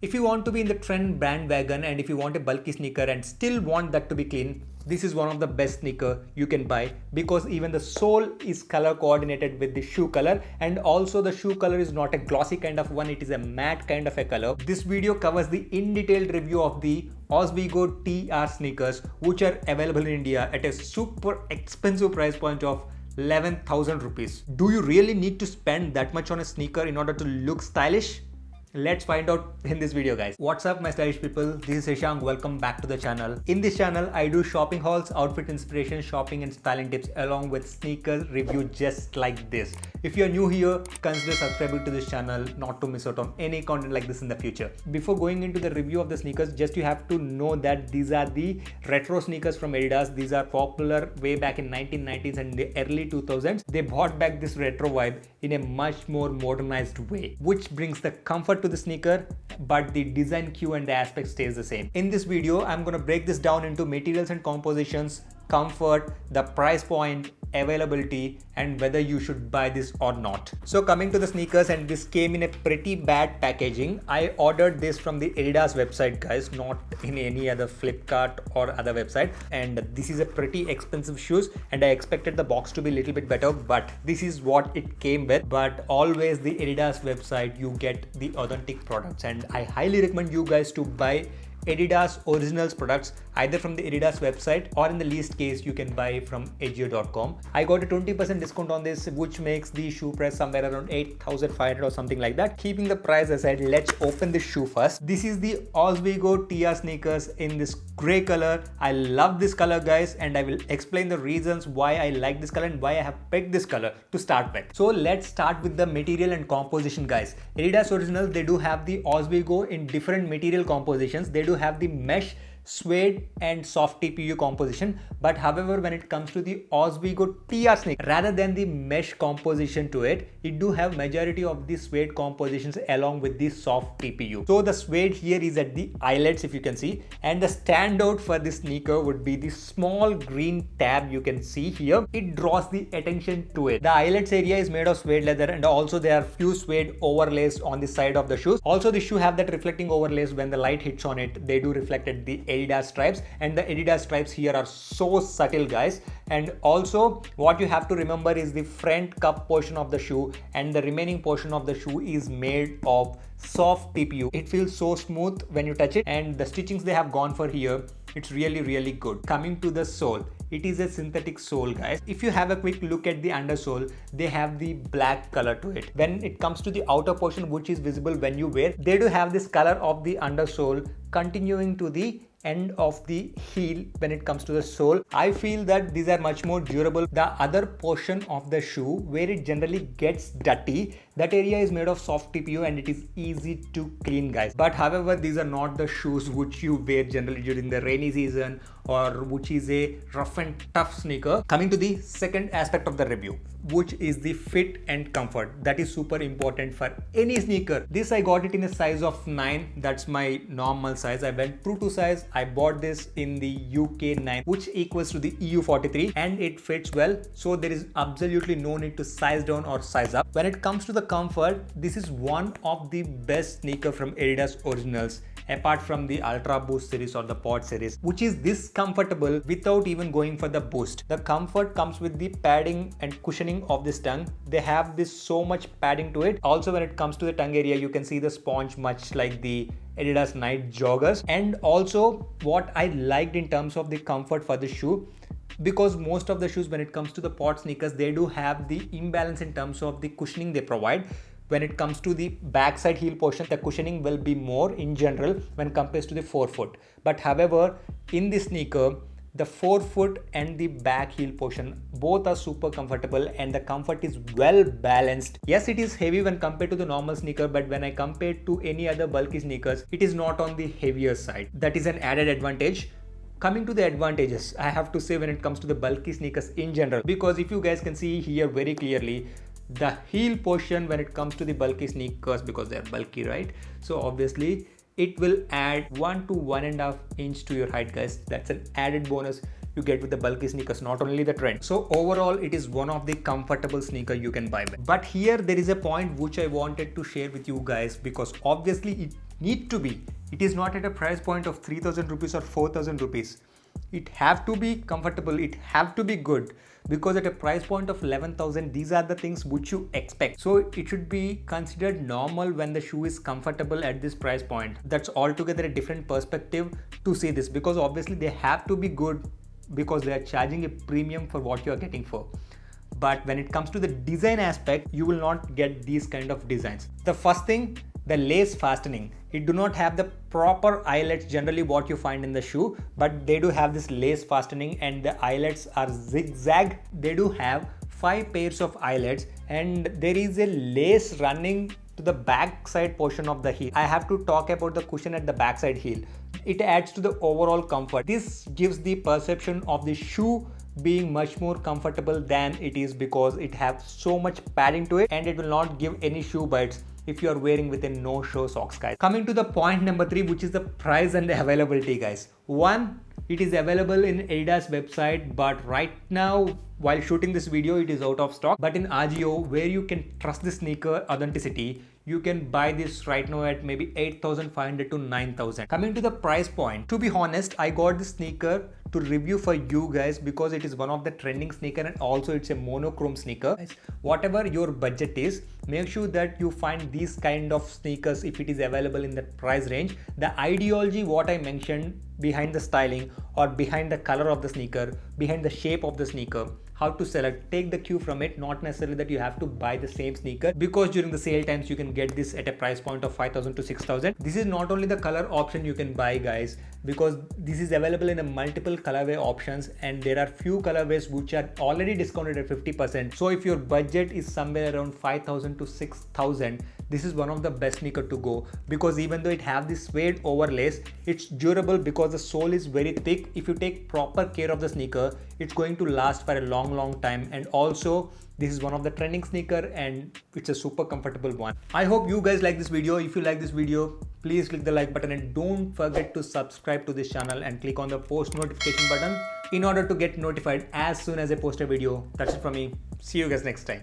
If you want to be in the trend bandwagon and if you want a bulky sneaker and still want that to be clean, this is one of the best sneaker you can buy, because even the sole is color coordinated with the shoe color, and also the shoe color is not a glossy kind of one, it is a matte kind of a color. This video covers the in-detailed review of the Ozweego TR sneakers, which are available in India at a super expensive price point of 11,000 rupees. Do you really need to spend that much on a sneaker in order to look stylish? Let's find out in this video, guys. What's up, my stylish people? This is Shashank. Welcome back to the channel. In this channel, I do shopping hauls, outfit inspiration, shopping and styling tips along with sneakers review just like this. If you're new here, consider subscribing to this channel not to miss out on any content like this in the future. Before going into the review of the sneakers, just you have to know that these are the retro sneakers from Adidas. These are popular way back in 1990s and the early 2000s. They brought back this retro vibe in a much more modernized way, which brings the comfort to the sneaker, but the design cue and the aspect stays the same. In this video, I'm gonna break this down into materials and compositions, comfort, the price point, availability, and whether you should buy this or not. So coming to the sneakers, and this came in a pretty bad packaging. I ordered this from the Adidas website, guys, not in any other Flipkart or other website. And this is a pretty expensive shoes, and I expected the box to be a little bit better, but this is what it came with. But always the Adidas website, you get the authentic products, and I highly recommend you guys to buy Adidas Originals products either from the Adidas website, or in the least case you can buy from Ajio.com. I got a 20% discount on this, which makes the shoe price somewhere around 8,500 or something like that. Keeping the price aside, let's open this shoe first. This is the Ozweego TR sneakers in this gray color. I love this color, guys, and I will explain the reasons why I like this color and why I have picked this color to start with. So let's start with the material and composition, guys. Adidas Originals, they do have the Ozweego in different material compositions. They do have the mesh, suede and soft TPU composition, but however when it comes to the Ozweego TR sneaker, rather than the mesh composition to it, it do have majority of the suede compositions along with the soft TPU. So the suede here is at the eyelets, if you can see, and the standout for this sneaker would be the small green tab you can see here. It draws the attention to it. The eyelets area is made of suede leather, and also there are few suede overlays on the side of the shoes. Also the shoe have that reflecting overlays. When the light hits on it, they do reflect at the Adidas stripes, and the Adidas stripes here are so subtle, guys. And also what you have to remember is the front cup portion of the shoe, and the remaining portion of the shoe is made of soft TPU. It feels so smooth when you touch it, and the stitchings they have gone for here, it's really good. Coming to the sole, it is a synthetic sole, guys. If you have a quick look at the undersole, they have the black color to it. When it comes to the outer portion, which is visible when you wear, they do have this color of the undersole continuing to the end of the heel when it comes to the sole. I feel that these are much more durable. The other portion of the shoe where it generally gets dirty, that area is made of soft TPU and it is easy to clean, guys. But however, these are not the shoes which you wear generally during the rainy season, or which is a rough and tough sneaker. Coming to the second aspect of the review, which is the fit and comfort. That is super important for any sneaker. This I got it in a size of 9. That's my normal size. I went true to size. I bought this in the UK 9, which equals to the EU 43, and it fits well. So there is absolutely no need to size down or size up. When it comes to the comfort, this is one of the best sneaker from Adidas Originals, apart from the Ultra Boost series or the Pod series, which is this comfortable without even going for the boost. The comfort comes with the padding and cushioning of this tongue. They have this so much padding to it. Also when it comes to the tongue area, you can see the sponge much like the Adidas Night joggers. And also what I liked in terms of the comfort for the shoe, because most of the shoes when it comes to the Pod sneakers, they do have the imbalance in terms of the cushioning they provide. When it comes to the backside heel portion, the cushioning will be more in general when compared to the forefoot. But however, in this sneaker, the forefoot and the back heel portion both are super comfortable, and the comfort is well balanced. Yes, it is heavy when compared to the normal sneaker, but when I compare it to any other bulky sneakers, it is not on the heavier side. That is an added advantage. Coming to the advantages, I have to say when it comes to the bulky sneakers in general, because if you guys can see here very clearly, the heel portion when it comes to the bulky sneakers, because they are bulky, right? So obviously it will add 1 to 1.5 inch to your height, guys. That's an added bonus you get with the bulky sneakers, not only the trend. So overall, it is one of the comfortable sneaker you can buy with. But here there is a point which I wanted to share with you guys, because obviously it need to be. It is not at a price point of 3000 rupees or 4000 rupees. It have to be comfortable, it have to be good, because at a price point of 11,000, these are the things which you expect. So it should be considered normal when the shoe is comfortable at this price point. That's altogether a different perspective to see this, because obviously they have to be good because they are charging a premium for what you are getting for. But when it comes to the design aspect, you will not get these kind of designs. The first thing, the lace fastening. It do not have the proper eyelets, generally what you find in the shoe, but they do have this lace fastening and the eyelets are zigzag. They do have 5 pairs of eyelets and there is a lace running to the back side portion of the heel. I have to talk about the cushion at the backside heel. It adds to the overall comfort. This gives the perception of the shoe being much more comfortable than it is, because it has so much padding to it and it will not give any shoe bites if you are wearing with a no-show socks, guys. Coming to the point number 3, which is the price and the availability, guys. One, it is available in Adidas website, but right now while shooting this video it is out of stock. But in Ajio, where you can trust the sneaker authenticity, you can buy this right now at maybe 8,500 to 9,000. Coming to the price point, to be honest, I got this sneaker to review for you guys because it is one of the trending sneaker and also it's a monochrome sneaker. Whatever your budget is, make sure that you find these kind of sneakers if it is available in that price range. The ideology what I mentioned behind the styling or behind the color of the sneaker, behind the shape of the sneaker, how to select, take the cue from it. Not necessarily that you have to buy the same sneaker, because during the sale times you can get this at a price point of 5,000 to 6,000. This is not only the color option you can buy, guys, because this is available in a multiple colorway options and there are few colorways which are already discounted at 50%. So if your budget is somewhere around 5,000 to 6,000, this is one of the best sneaker to go, because even though it have this suede overlays, it's durable because the sole is very thick. If you take proper care of the sneaker, it's going to last for a long time. And also this is one of the trending sneaker and it's a super comfortable one. I hope you guys like this video. If you like this video, please click the like button and don't forget to subscribe to this channel and click on the post notification button in order to get notified as soon as I post a video. That's it from me. See you guys next time.